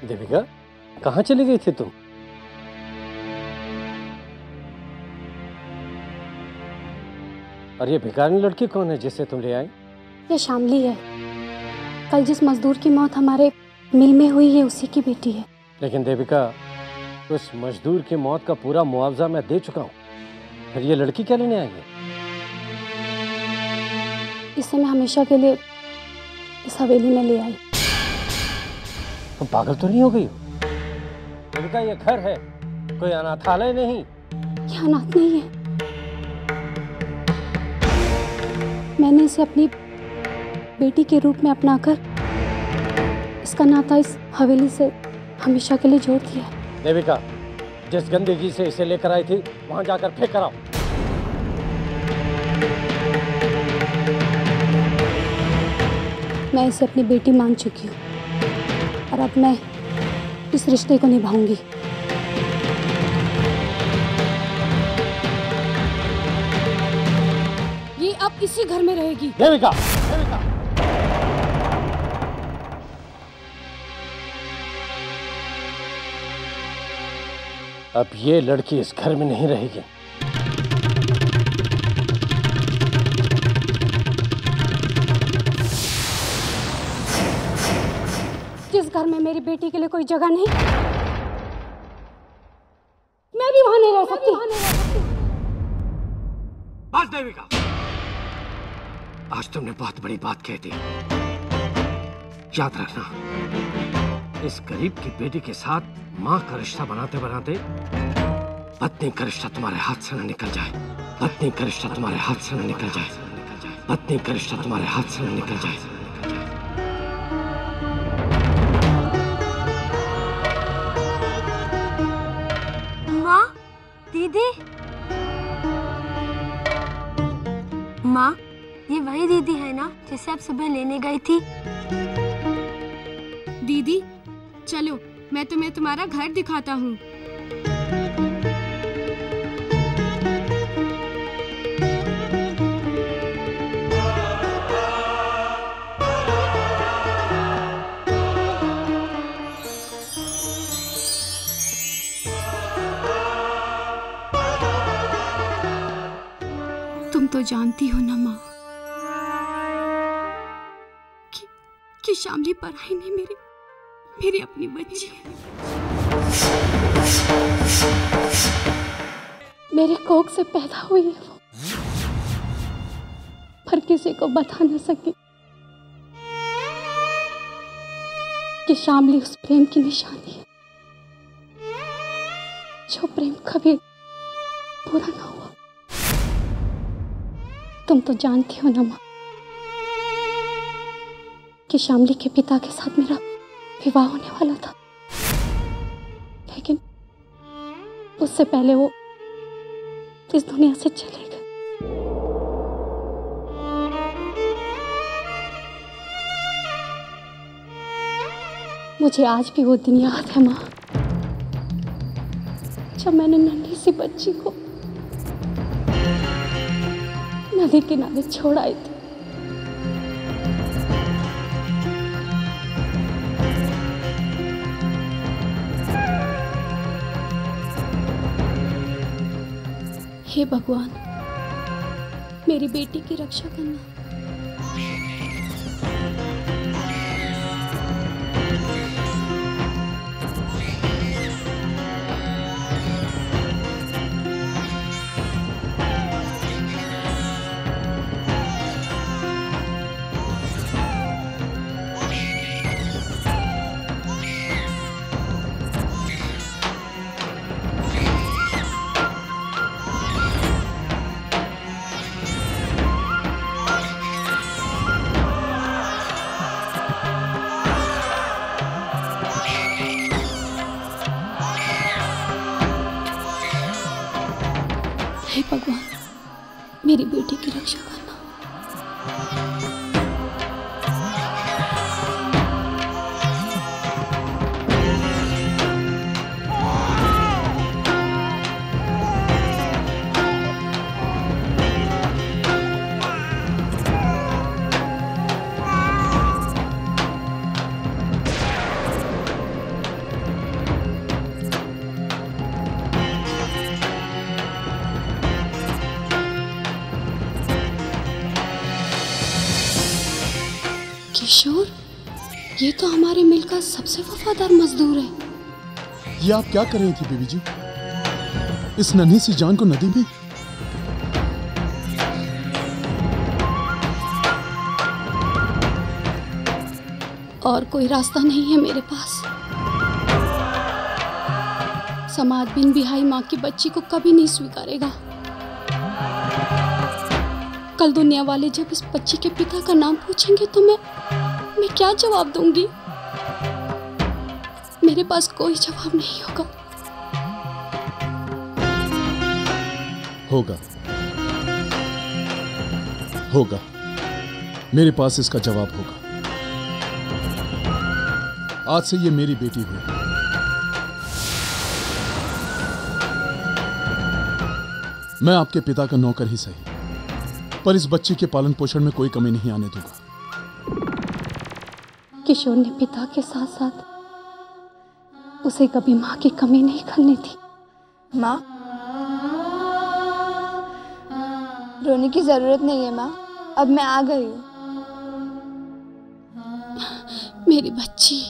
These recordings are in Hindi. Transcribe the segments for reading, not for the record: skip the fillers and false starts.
देविका, कहाँ चली गई थी तुम? और ये भिखारी लड़की कौन है जिसे तुम ले आई? ये शामली है। कल जिस मजदूर की मौत हमारे मिल में हुई है उसी की बेटी है। लेकिन देविका, उस मजदूर की मौत का पूरा मुआवजा मैं दे चुका हूँ, फिर ये लड़की क्या लेने आई है? इसे मैं हमेशा के लिए इस हवेली में ले आई। तुम पागल तो नहीं हो गई? देविका, ये घर है, कोई अनाथालय नहीं। ये अनाथ नहीं है। मैंने इसे अपनी बेटी के रूप में अपनाकर इसका नाता इस हवेली से हमेशा के लिए जोड़ दिया है। देविका, जिस गंदगी से इसे लेकर आई थी वहां जाकर फेंक कर आओ। मैं इसे अपनी बेटी मान चुकी हूँ और अब मैं इस रिश्ते को निभाऊंगी। ये अब इसी घर में रहेगी। देविका, देविका। अब ये लड़की इस घर में नहीं रहेगी। जिस घर में मेरी बेटी के लिए कोई जगह नहीं, मैं भी वहां नहीं रह सकती। बस देविका, आज तुमने बहुत बड़ी बात कह दी। याद रखना, इस गरीब की बेटी के साथ माँ का रिश्ता बनाते बनाते पत्नी का रिश्ता तुम्हारे हाथ से न निकल जाए। पत्नी का रिश्ता तुम्हारे हाथ से न निकल जाए। पत्नी का रिश्ता तुम्हारे हाथ से न निकल जाए। माँ, दीदी। माँ, ये वही दीदी है ना जिसे आप सुबह लेने गई थी? दीदी, चलो मैं तुम्हें तुम्हारा घर दिखाता हूँ। तुम तो जानती हो ना माँ कि शामली पराई नहीं, मेरी अपनी बच्ची है। मेरे कोख से पैदा हुई है वो, पर किसी को बता न सकी कि शामली उस प्रेम की निशानी है जो प्रेम कभी पूरा ना हुआ। तुम तो जानती हो ना माँ कि शामली के पिता के साथ मेरा विवाह होने वाला था, लेकिन उससे पहले वो इस दुनिया से चले गए। मुझे आज भी वो दिन याद है माँ, जब मैंने नन्ही सी बच्ची को नदी किनारे छोड़ आई थी। हे भगवान, मेरी बेटी की रक्षा करना। हे भगवान, मेरी बेटी की रक्षा करना। किशोर, ये तो हमारे मिल का सबसे वफादार मजदूर है। ये आप क्या कर रही थी बीबी जी? इस नन्ही सी जान को नदी में? और कोई रास्ता नहीं है मेरे पास। समाज बिन बिहाई माँ की बच्ची को कभी नहीं स्वीकारेगा। कल दुनिया वाले जब इस बच्ची के पिता का नाम पूछेंगे तो मैं क्या जवाब दूंगी? मेरे पास कोई जवाब नहीं होगा। होगा, मेरे पास इसका जवाब होगा। आज से ये मेरी बेटी हुई। मैं आपके पिता का नौकर ही सही, पर इस बच्चे के पालन पोषण में कोई कमी नहीं आने दूंगा। किशोर ने पिता के साथ साथ उसे कभी माँ की कमी नहीं खलने दी। माँ, रोने की जरूरत नहीं है माँ, अब मैं आ गई हूँ। मेरी बच्ची।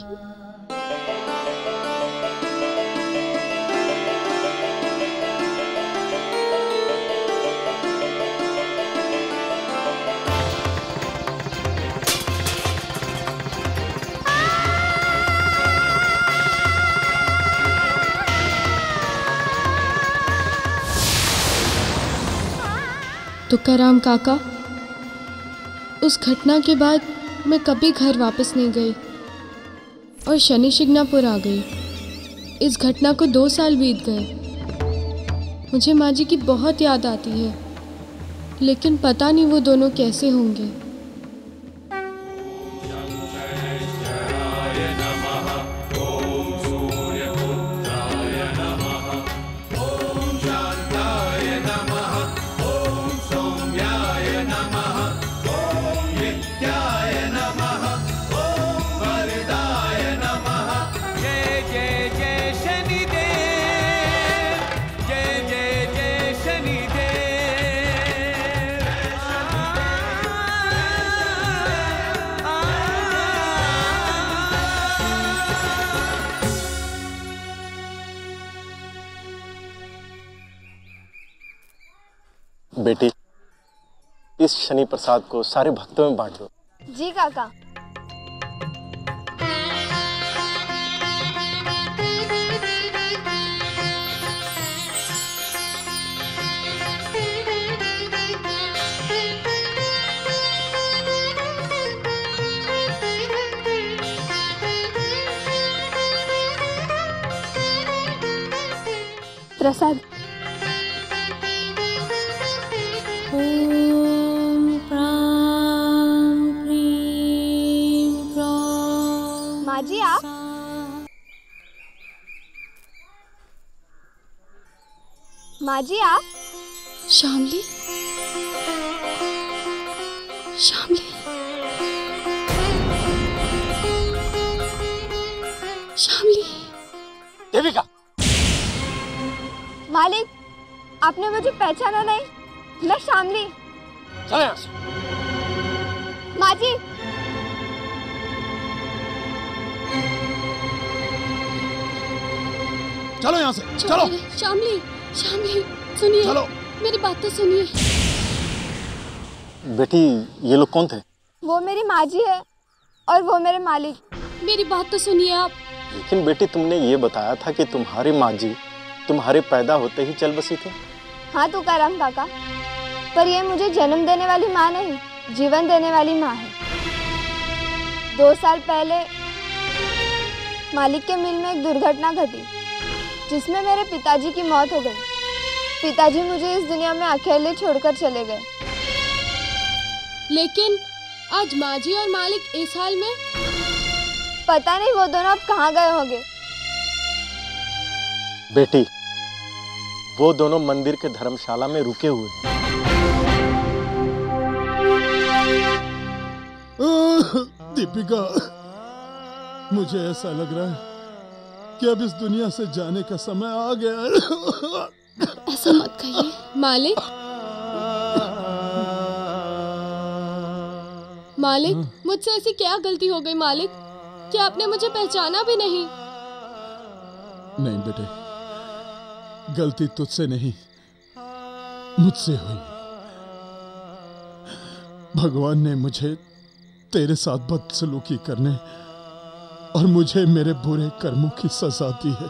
तुकाराम काका, उस घटना के बाद मैं कभी घर वापस नहीं गई और शनि शिंगणापुर आ गई। इस घटना को 2 साल बीत गए। मुझे माँ जी की बहुत याद आती है, लेकिन पता नहीं वो दोनों कैसे होंगे। बेटी, इस शनि प्रसाद को सारे भक्तों में बांट दो। जी काका। प्रसाद। माँ जी आप? माँ जी आप? श्यामली, श्यामली, श्यामली। देविका! मालिक, आपने मुझे पहचाना नहीं? मैं श्यामली। चले यहाँ से। माँ जी। चलो यहाँ से, चलो। श्यामली, श्यामली, सुनिए। चलो। मेरी बात तो सुनिए। बेटी, ये लोग कौन थे? वो मेरी माँ जी है और वो मेरे मालिक। मेरी बात तो सुनिए आप। लेकिन बेटी, तुमने ये बताया था कि तुम्हारी माँ जी तुम्हारे पैदा होते ही चल बसी थी। हाँ तुकाराम काका, पर ये मुझे जन्म देने वाली माँ नहीं, जीवन देने वाली माँ है। 2 साल पहले मालिक के मिल में एक दुर्घटना घटी, जिसमें मेरे पिताजी की मौत हो गई। पिताजी मुझे इस दुनिया में अकेले छोड़कर चले गए। लेकिन आज माँ जी और मालिक इस हाल में। पता नहीं वो दोनों अब कहाँ गए होंगे। बेटी, वो दोनों मंदिर के धर्मशाला में रुके हुए हैं। दीपिका, मुझे ऐसा लग रहा है कि अब इस दुनिया से जाने का समय आ गया है। ऐसा मत कहिए मालिक। मालिक, मुझसे ऐसी क्या गलती हो गई मालिक कि आपने मुझे पहचाना भी नहीं? नहीं बेटे, गलती तुझसे नहीं मुझसे हुई। भगवान ने मुझे तेरे साथ बदसलूकी करने और मुझे मेरे बुरे कर्मों की सजा दी है।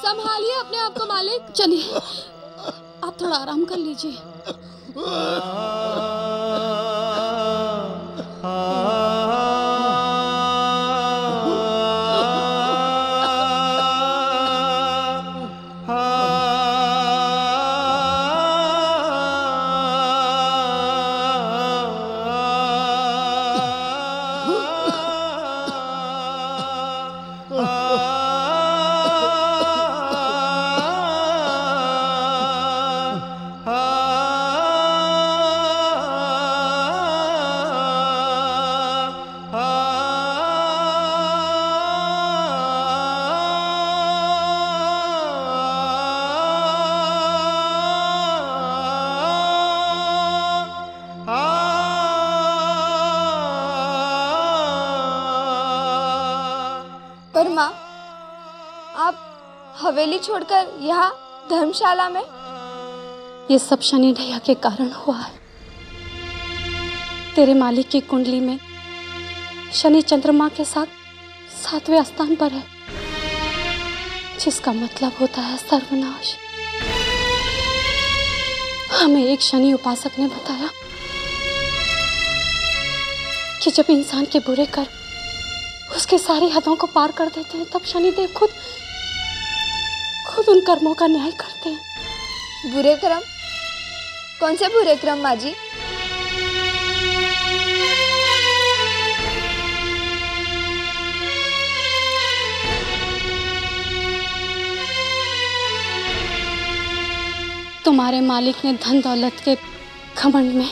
संभालिए अपने आप को मालिक। चलिए आप थोड़ा आराम कर लीजिए। पर माँ, आप हवेली छोड़कर यहाँ धर्मशाला में? ये सब शनि ढैया के कारण हुआ है। तेरे मालिक की कुंडली में शनि चंद्रमा के साथ 7वें स्थान पर है, जिसका मतलब होता है सर्वनाश। हमें एक शनि उपासक ने बताया कि जब इंसान के बुरे कर्म उसके सारी हदों को पार कर देते हैं, तब शनिदेव खुद उन कर्मों का न्याय करते हैं। बुरे कर्म? कौन से बुरे कर्म माँ जी? तुम्हारे मालिक ने धन दौलत के घमंड में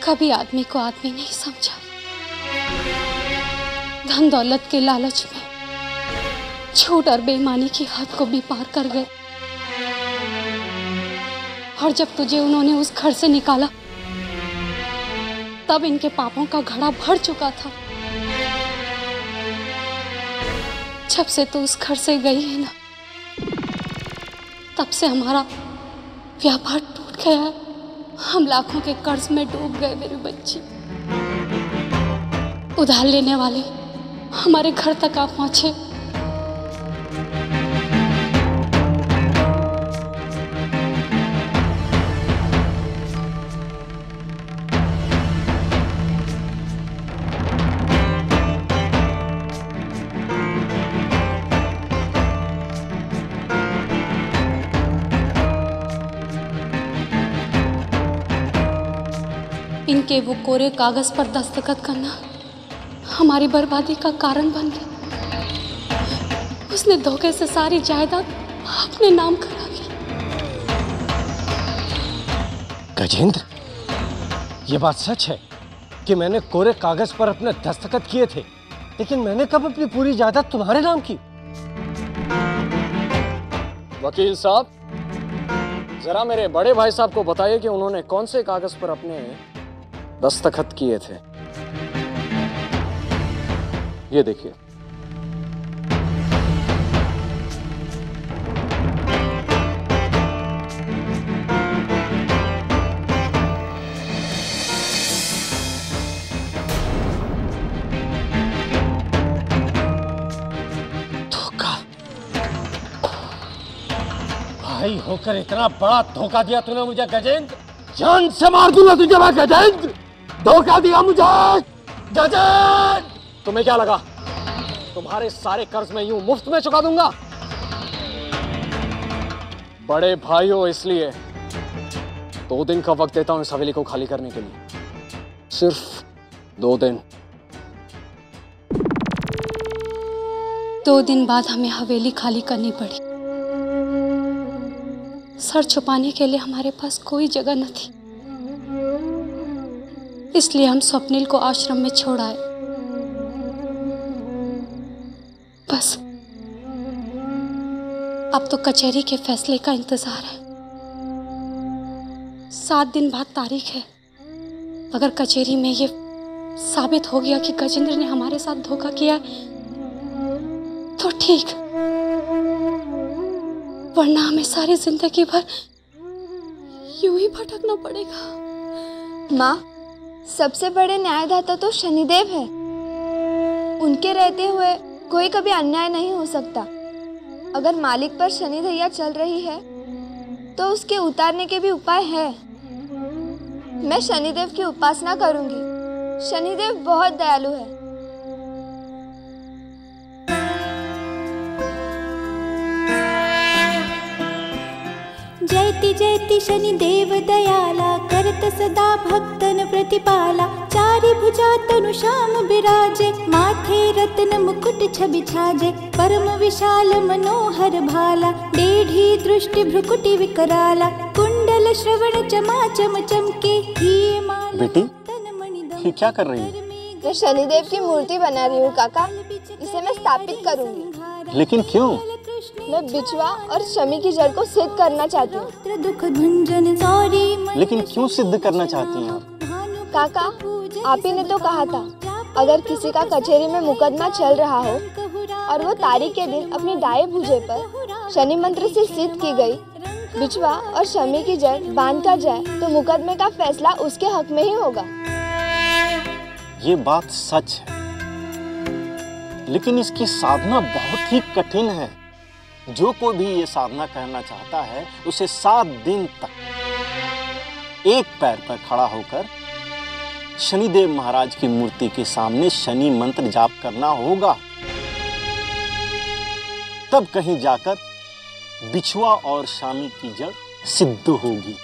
कभी आदमी को आदमी नहीं समझा। धन दौलत के लालच में झूठ और बेईमानी की हद को भी पार कर गए। और जब तुझे उन्होंने उस घर से निकाला, तब इनके पापों का घड़ा भर चुका था। जब से तू उस घर से गई है ना, तब से हमारा व्यापार टूट गया है। हम लाखों के कर्ज में डूब गए मेरी बच्ची। उधार लेने वाले हमारे घर तक आ पहुंचे। इनके वो कोरे कागज पर दस्तखत करना हमारी बर्बादी का कारण बन गया। उसने धोखे से सारी जायदाद अपने नाम करा ली। गजेंद्र, ये बात सच है कि मैंने कोरे कागज पर अपने दस्तखत किए थे, लेकिन मैंने कब अपनी पूरी जायदाद तुम्हारे नाम की? वकील साहब, जरा मेरे बड़े भाई साहब को बताइए कि उन्होंने कौन से कागज पर अपने दस्तखत किए थे। ये देखिए। धोखा? भाई होकर इतना बड़ा धोखा दिया तूने मुझे गजेंद्र। जान से मार दूंगा तुझे मैं गजेंद्र। धोखा दिया मुझे गजेंद्र। तुम्हें क्या लगा तुम्हारे सारे कर्ज मैं यूं मुफ्त में चुका दूंगा? बड़े भाई हो इसलिए 2 दिन का वक्त देता हूं इस हवेली को खाली करने के लिए। सिर्फ 2 दिन। 2 दिन बाद हमें हवेली खाली करनी पड़ी। सर छुपाने के लिए हमारे पास कोई जगह न थी, इसलिए हम स्वप्निल को आश्रम में छोड़ आए। बस अब तो कचहरी के फैसले का इंतजार है। 7 दिन बाद तारीख है। अगर कचहरी में ये साबित हो गया कि गजेंद्र ने हमारे साथ धोखा किया है तो ठीक, वरना हमें सारी जिंदगी भर यूं ही भटकना पड़ेगा। माँ, सबसे बड़े न्यायदाता तो शनिदेव है। उनके रहते हुए कोई कभी अन्याय नहीं हो सकता। अगर मालिक पर शनि दैया चल रही है तो उसके उतारने के भी उपाय है। मैं शनिदेव की उपासना करूंगी। शनिदेव बहुत दयालु है। जयति जयति शनिदेव दयाला, करत सदा भक्तन प्रतिपाला। चारि भुजा तनु श्याम बिराजे, माथे रत्न मुकुट छवि छाजे। परम विशाल मनोहर भाला, डेढ़ी दृष्टि भ्रुकुटि विकराला। कुंडल श्रवण चमाचम चमके, हिये माला बेटी, तन मणि दम। ये क्या कर रही है? मैं शनिदेव की मूर्ति बना रही हूँ काका। इसे मैं स्थापित करूंगी। लेकिन क्यों? मैं बिछुआ और शमी की जड़ को सिद्ध करना चाहती हूँ। दुख भंजन सॉरी। लेकिन क्यों सिद्ध करना चाहती हैं आप? काका, आप ही ने तो कहा था अगर किसी का कचहरी में मुकदमा चल रहा हो और वो तारीख के दिन अपनी दाएं भुजा पर शनि मंत्र से सिद्ध की गई बिछुआ और शमी की जड़ बांधता जाए तो मुकदमे का फैसला उसके हक में ही होगा। ये बात सच है, लेकिन इसकी साधना बहुत ही कठिन है। जो कोई भी ये साधना करना चाहता है उसे 7 दिन तक एक पैर पर खड़ा होकर शनिदेव महाराज की मूर्ति के सामने शनि मंत्र जाप करना होगा। तब कहीं जाकर बिछुआ और शामी की जड़ सिद्ध होगी।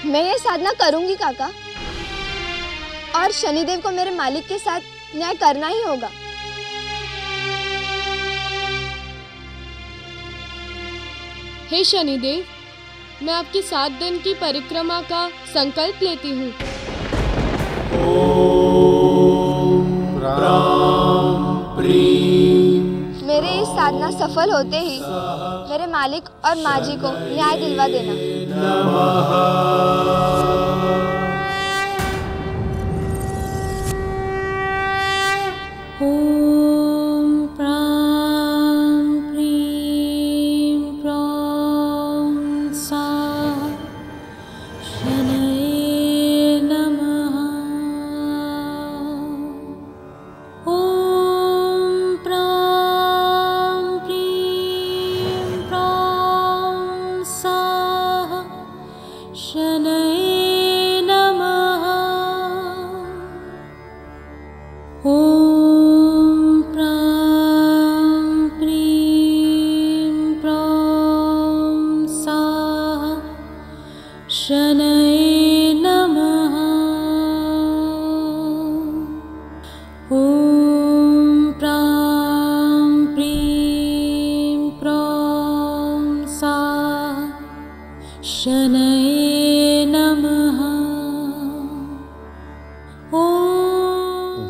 मैं ये साधना करूंगी काका, और शनिदेव को मेरे मालिक के साथ न्याय करना ही होगा। हे शनिदेव, मैं आपकी 7 दिन की परिक्रमा का संकल्प लेती हूँ। मेरे इस साधना सफल होते ही मेरे मालिक और माँ जी को न्याय दिलवा देना।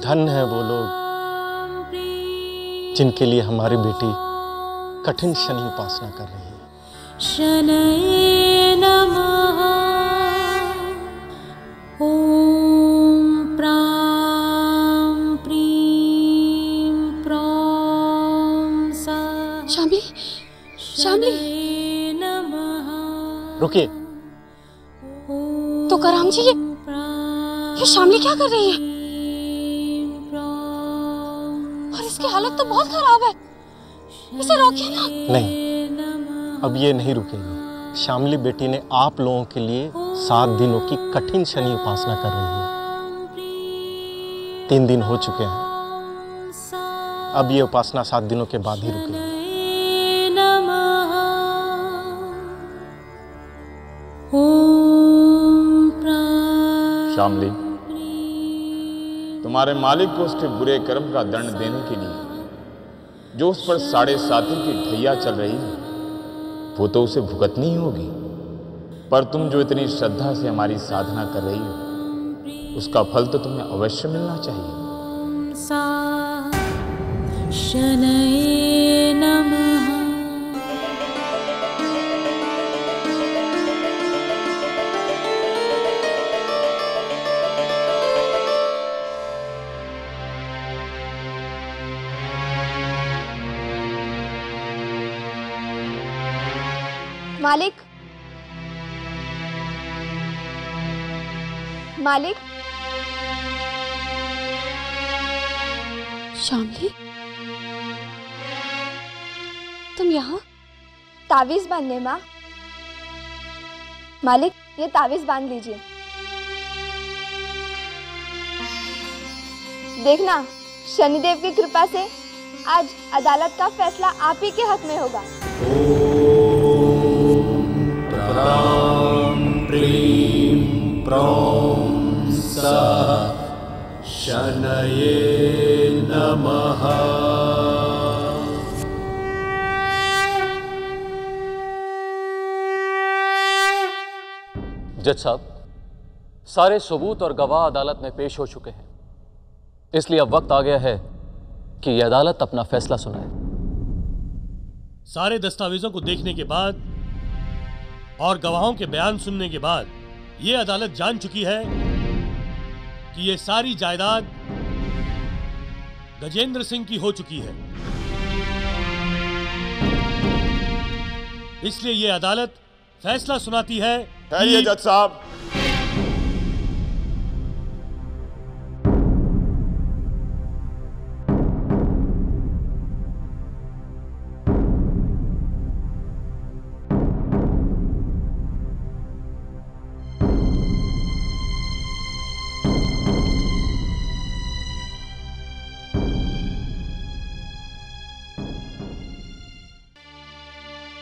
धन्य है वो लोग जिनके लिए हमारी बेटी कठिन शनि उपासना कर रही है। शनये नमः। ओम प्रां प्रीं प्रौं सा। शामली, शामली, रुकिए। तो कराम जी, ये शामली क्या कर रही है? और इसकी हालत तो बहुत खराब है, इसे रोकिए ना। नहीं, अब ये नहीं रुकेगी। शामली बेटी ने आप लोगों के लिए 7 दिनों की कठिन शनि उपासना कर रही है। 3 दिन हो चुके हैं, अब ये उपासना 7 दिनों के बाद ही रुकेगी। शामली, तुम्हारे मालिक को उसके बुरे कर्म का दंड देने के लिए जो उस पर 7.5 की ढैया चल रही है वो तो उसे भुगतनी ही होगी। पर तुम जो इतनी श्रद्धा से हमारी साधना कर रही हो उसका फल तो तुम्हें अवश्य मिलना चाहिए। शनये मालिक, मालिक। शामली, तुम यहाँ? तावीज बांधने माँ। मालिक, ये तावीज बांध लीजिए। देखना, शनिदेव की कृपा से आज अदालत का फैसला आप ही के हक में होगा। प्रां प्रीं प्रौं सा शनये नमः। जज साहब, सारे सबूत और गवाह अदालत में पेश हो चुके हैं, इसलिए अब वक्त आ गया है कि यह अदालत अपना फैसला सुनाए। सारे दस्तावेजों को देखने के बाद और गवाहों के बयान सुनने के बाद यह अदालत जान चुकी है कि यह सारी जायदाद गजेंद्र सिंह की हो चुकी है। इसलिए यह अदालत फैसला सुनाती है कि जज साहब,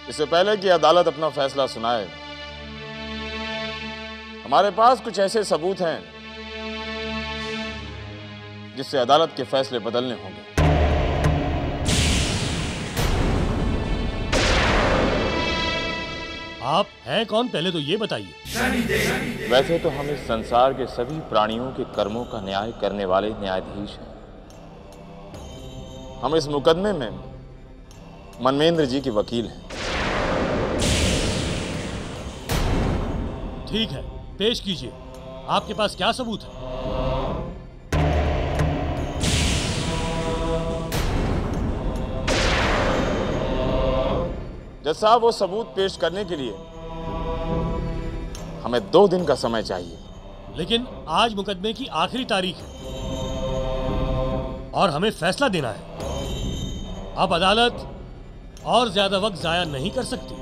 इससे पहले कि अदालत अपना फैसला सुनाए, हमारे पास कुछ ऐसे सबूत हैं जिससे अदालत के फैसले बदलने होंगे। आप हैं कौन, पहले तो ये बताइए। वैसे तो हम इस संसार के सभी प्राणियों के कर्मों का न्याय करने वाले न्यायाधीश हैं। हम इस मुकदमे में मनमेंद्र जी की वकील हैं। ठीक है, पेश कीजिए। आपके पास क्या सबूत है? जज साहब, वो सबूत पेश करने के लिए हमें 2 दिन का समय चाहिए। लेकिन आज मुकदमे की आखिरी तारीख है और हमें फैसला देना है। अब अदालत और ज्यादा वक्त जाया नहीं कर सकती।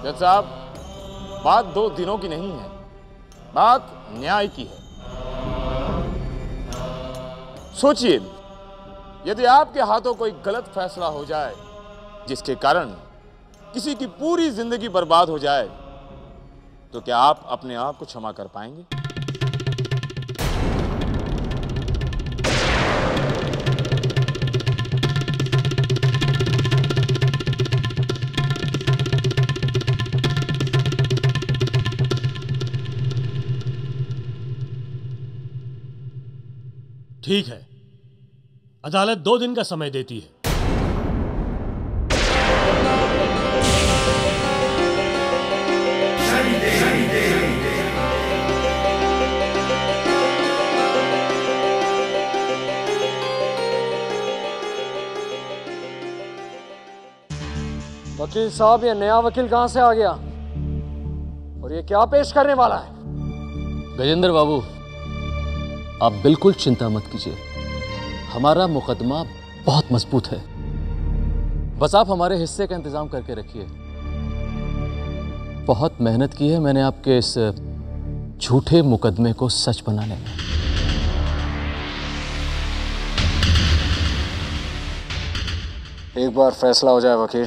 जज साहब, बात 2 दिनों की नहीं है, बात न्याय की है। सोचिए, यदि आपके हाथों कोई गलत फैसला हो जाए जिसके कारण किसी की पूरी जिंदगी बर्बाद हो जाए, तो क्या आप अपने आप को क्षमा कर पाएंगे? ठीक है, अदालत 2 दिन का समय देती है। वकील साहब, ये नया वकील कहां से आ गया और ये क्या पेश करने वाला है? गजेंद्र बाबू, आप बिल्कुल चिंता मत कीजिए, हमारा मुकदमा बहुत मजबूत है। बस आप हमारे हिस्से का इंतजाम करके रखिए। बहुत मेहनत की है मैंने आपके इस झूठे मुकदमे को सच बनाने में। एक बार फैसला हो जाए वकील,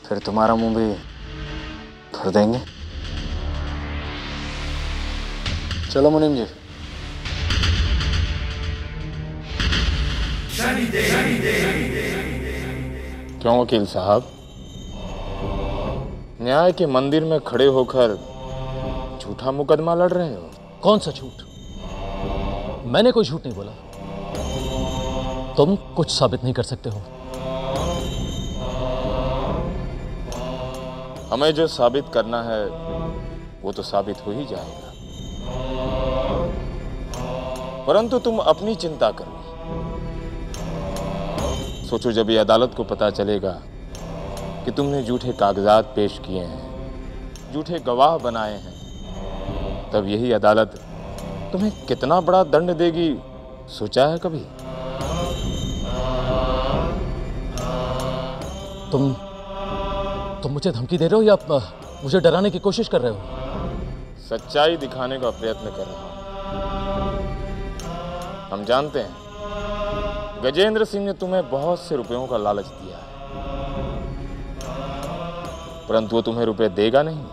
फिर तुम्हारा मुंह भी भर देंगे। चलो मुनीम जी। क्यों वकील साहब, न्याय के मंदिर में खड़े होकर झूठा मुकदमा लड़ रहे हो? कौन सा झूठ? मैंने कोई झूठ नहीं बोला। तुम कुछ साबित नहीं कर सकते हो। हमें जो साबित करना है वो तो साबित हो ही जाएगा, परंतु तुम अपनी चिंता करो, सोचो जब ये अदालत को पता चलेगा कि तुमने झूठे कागजात पेश किए हैं, झूठे गवाह बनाए हैं, तब यही अदालत तुम्हें कितना बड़ा दंड देगी, सोचा है कभी? तुम मुझे धमकी दे रहे हो या मुझे डराने की कोशिश कर रहे हो? सच्चाई दिखाने का प्रयत्न कर रहा हूं। हम जानते हैं गजेंद्र सिंह ने तुम्हें बहुत से रुपयों का लालच दिया है, परंतु वो तुम्हें रुपए देगा नहीं।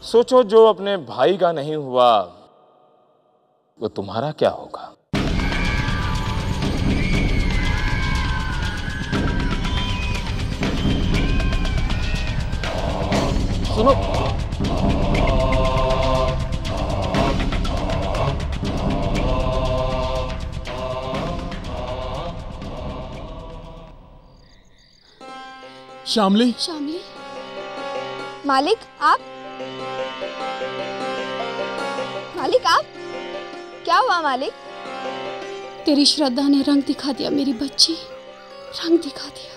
सोचो जो अपने भाई का नहीं हुआ वो तुम्हारा क्या होगा? सुनो, श्यामली। श्यामली, मालिक आप? मालिक आप? क्या हुआ मालिक? तेरी श्रद्धा ने रंग दिखा दिया मेरी बच्ची, रंग दिखा दिया।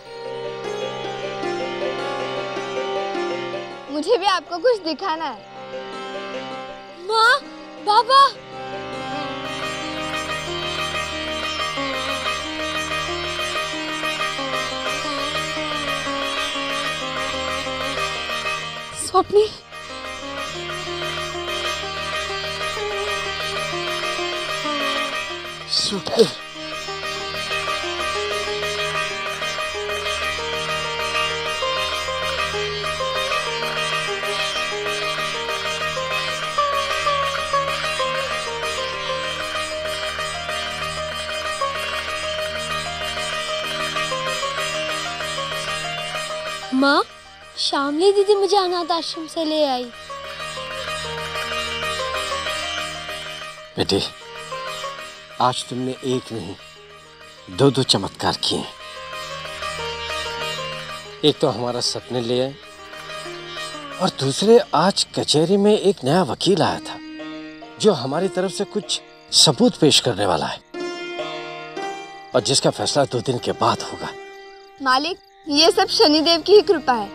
मुझे भी आपको कुछ दिखाना है। माँ, बाबा। स्वप्नी, माँ, श्यामली दीदी मुझे अनाथ आश्रम से ले आई। बेटी, आज तुमने एक नहीं दो दो चमत्कार किए। एक तो हमारा सपने ले आए और दूसरे आज कचहरी में एक नया वकील आया था जो हमारी तरफ से कुछ सबूत पेश करने वाला है और जिसका फैसला 2 दिन के बाद होगा। मालिक, ये सब शनिदेव की ही कृपा है।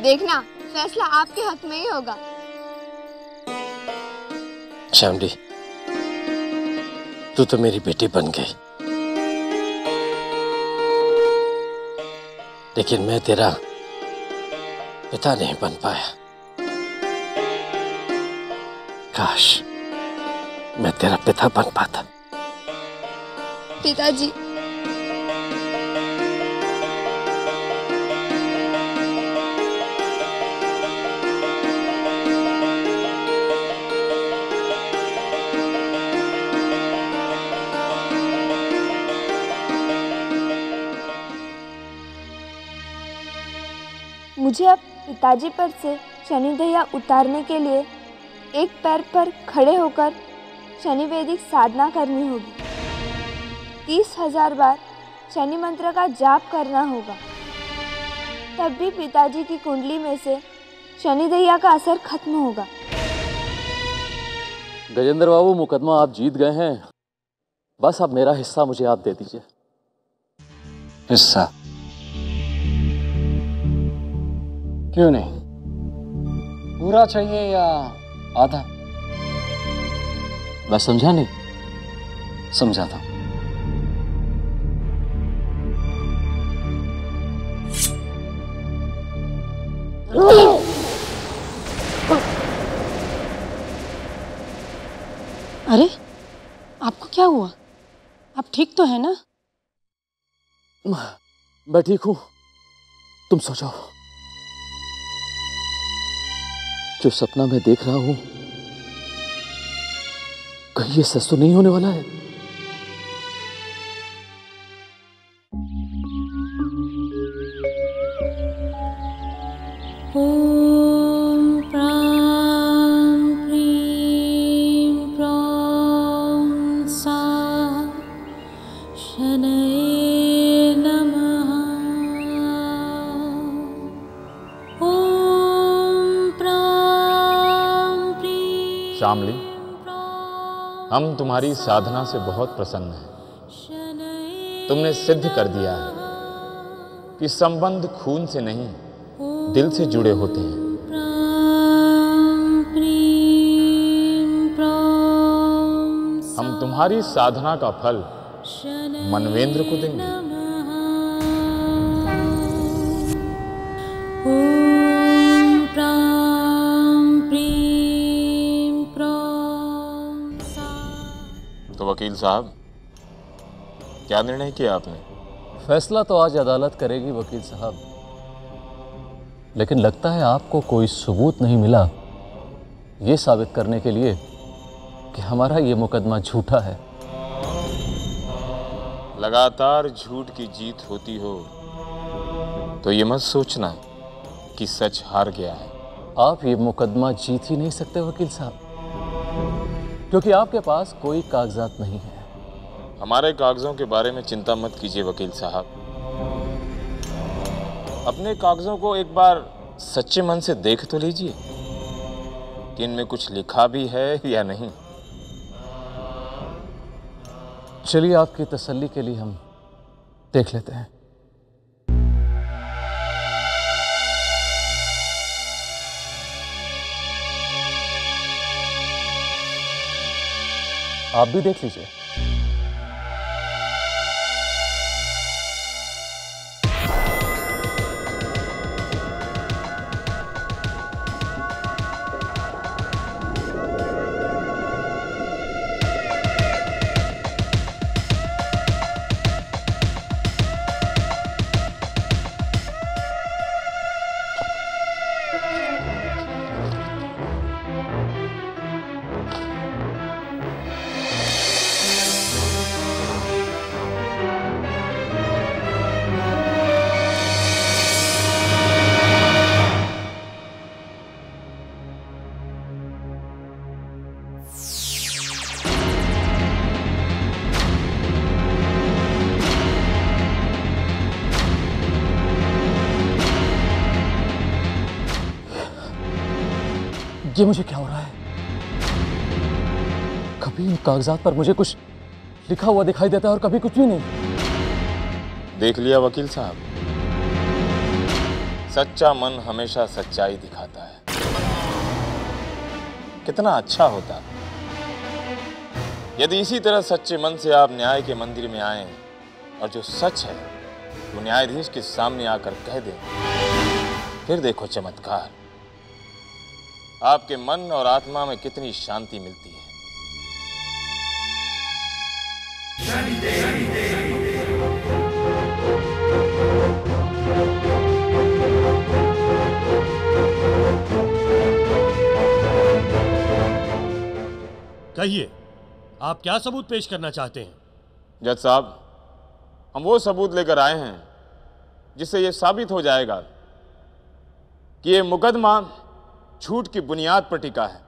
देखना, फैसला आपके हक में ही होगा। श्यामली, तू तो मेरी बेटी बन गई, लेकिन मैं तेरा पिता नहीं बन पाया। काश मैं तेरा पिता बन पाता। पिताजी, मुझे अब पिताजी पर से शनि दैया उतारने के लिए एक पैर पर खड़े होकर शनि वैदिक साधना करनी होगी। 30,000 बार शनि मंत्र का जाप करना होगा, तब भी पिताजी की कुंडली में से शनि दैया का असर खत्म होगा। गजेंद्र बाबू, मुकदमा आप जीत गए हैं, बस अब मेरा हिस्सा मुझे आप दे दीजिए। हिस्सा? क्यों नहीं? पूरा चाहिए या आधा? मैं समझा नहीं। समझाता हूं। अरे, आपको क्या हुआ? आप ठीक तो है ना? मैं ठीक हूं, तुम सो जाओ। जो सपना मैं देख रहा हूं, कहीं ये सच तो नहीं होने वाला है? ॐ प्रां प्रीं प्रौं सा शनये नमः। ॐ प्रां प्रीं। श्यामली, हम तुम्हारी साधना से बहुत प्रसन्न हैं। तुमने सिद्ध कर दिया है कि संबंध खून से नहीं, दिल से जुड़े होते हैं। हम तुम्हारी साधना का फल मनवेंद्र को देंगे। तो वकील साहब, क्या निर्णय किया आपने? फैसला तो आज अदालत करेगी वकील साहब, लेकिन लगता है आपको कोई सबूत नहीं मिला ये साबित करने के लिए कि हमारा ये मुकदमा झूठा है। लगातार झूठ की जीत होती हो तो ये मत सोचना कि सच हार गया है। आप ये मुकदमा जीत ही नहीं सकते वकील साहब, क्योंकि आपके पास कोई कागजात नहीं है। हमारे कागजों के बारे में चिंता मत कीजिए वकील साहब। अपने कागजों को एक बार सच्चे मन से देख तो लीजिए कि इनमें कुछ लिखा भी है या नहीं। चलिए, आपकी तसल्ली के लिए हम देख लेते हैं। आप भी देख लीजिए। ये मुझे क्या हो रहा है? कभी इन कागजात पर मुझे कुछ लिखा हुआ दिखाई देता है और कभी कुछ भी नहीं। देख लिया वकील साहब, सच्चा मन हमेशा सच्चाई दिखाता है। कितना अच्छा होता यदि इसी तरह सच्चे मन से आप न्याय के मंदिर में आए और जो सच है वो न्यायाधीश के सामने आकर कह दें। फिर देखो चमत्कार, आपके मन और आत्मा में कितनी शांति मिलती है। कहिए, आप क्या सबूत पेश करना चाहते हैं? जज साहब, हम वो सबूत लेकर आए हैं जिससे यह साबित हो जाएगा कि यह मुकदमा झूठ की बुनियाद पर टिका है।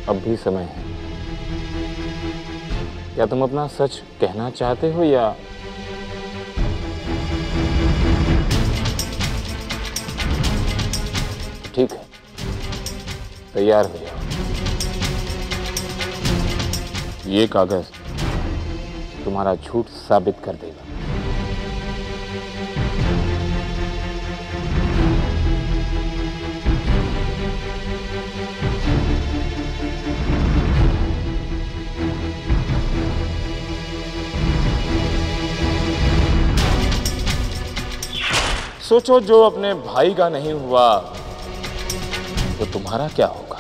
अब भी समय है। क्या तुम अपना सच कहना चाहते हो या ठीक है, तैयार हो जाओ। ये कागज तुम्हारा झूठ साबित कर देगा। सोचो, जो अपने भाई का नहीं हुआ तो तुम्हारा क्या होगा?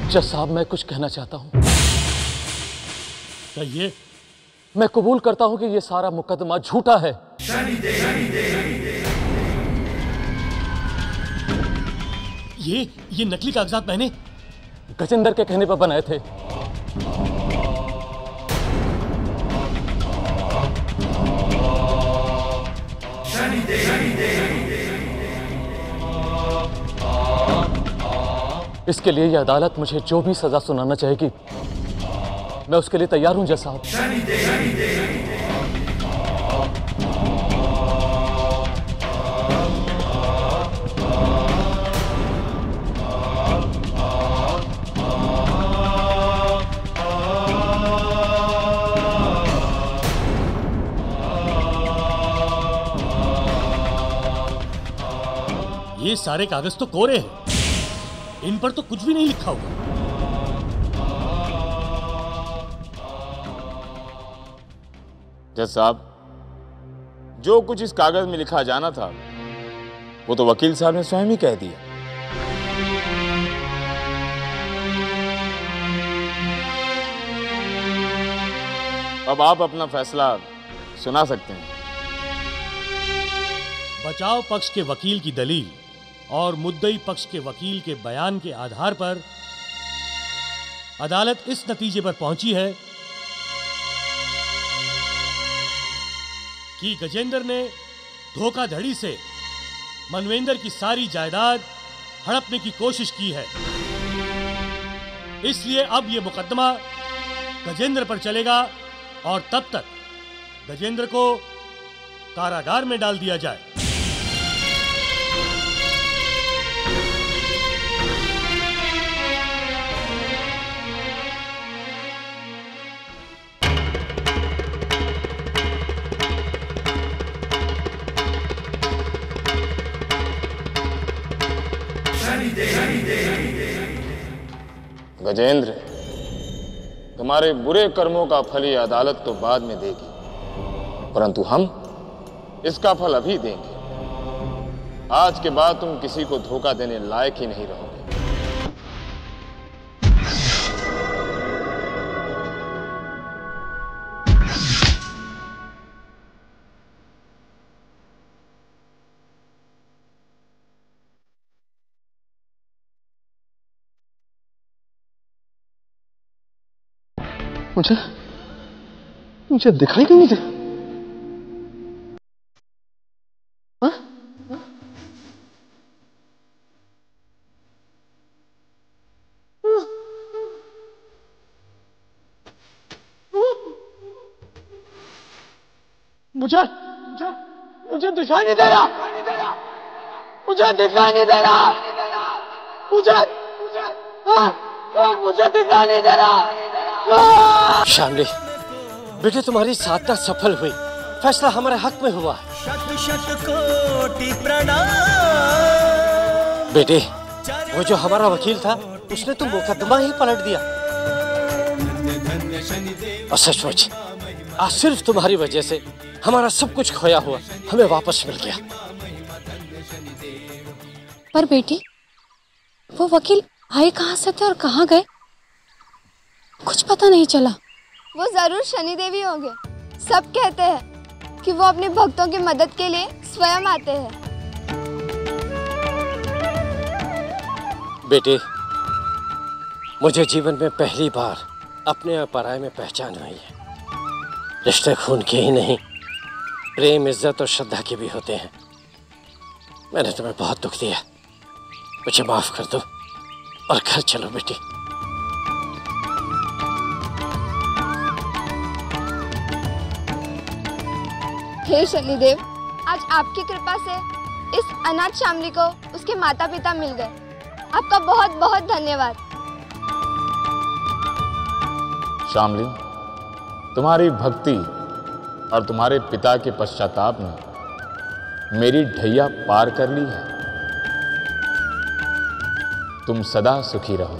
जज साहब, मैं कुछ कहना चाहता हूं। कहिए। मैं कबूल करता हूं कि यह सारा मुकदमा झूठा है। ये नकली कागजात मैंने गजेंद्र के कहने पर बनाए थे। इसके लिए ये अदालत मुझे जो भी सजा सुनाना चाहेगी मैं उसके लिए तैयार हूं जज साहब। ये सारे कागज तो कोरे हैं, इन पर तो कुछ भी नहीं लिखा हुआ। जज साहब, जो कुछ इस कागज में लिखा जाना था वो तो वकील साहब ने स्वयं ही कह दिया। अब आप अपना फैसला सुना सकते हैं। बचाव पक्ष के वकील की दलील और मुद्दई पक्ष के वकील के बयान के आधार पर अदालत इस नतीजे पर पहुंची है कि गजेंद्र ने धोखाधड़ी से मनवेंद्र की सारी जायदाद हड़पने की कोशिश की है। इसलिए अब यह मुकदमा गजेंद्र पर चलेगा और तब तक गजेंद्र को कारागार में डाल दिया जाए। गजेंद्र, तुम्हारे बुरे कर्मों का फल ये अदालत तो बाद में देगी, परंतु हम इसका फल अभी देंगे। आज के बाद तुम किसी को धोखा देने लायक ही नहीं रहोगे। मुझे दिखाई नहीं दे। मुझे दिखाई नहीं दे रहा। मुझे दिखाई नहीं दे रहा। मुझे दिखाई नहीं दे रहा। शामली, बेटे तुम्हारी साधना सफल हुई, फैसला हमारे हक में हुआ है। बेटे, वो जो हमारा वकील था उसने तो मुकदमा ही पलट दिया। और सचमुच आज सिर्फ तुम्हारी वजह से हमारा सब कुछ खोया हुआ हमें वापस मिल गया। पर बेटी, वो वकील आए कहाँ से थे और कहाँ गए, कुछ पता नहीं चला। वो जरूर शनिदेव ही होंगे। सब कहते हैं कि वो अपने भक्तों की मदद के लिए स्वयं आते हैं। बेटे, मुझे जीवन में पहली बार अपने और पराये में पहचान हुई है। रिश्ते खून के ही नहीं, प्रेम, इज्जत और श्रद्धा के भी होते हैं। मैंने तुम्हें बहुत दुख दिया, मुझे माफ कर दो और घर चलो बेटी। हे शनिदेव, आज आपकी कृपा से इस अनाथ शामली को उसके माता पिता मिल गए। आपका बहुत बहुत धन्यवाद। शामली, तुम्हारी भक्ति और तुम्हारे पिता के पश्चाताप ने मेरी ढैया पार कर ली है। तुम सदा सुखी रहो।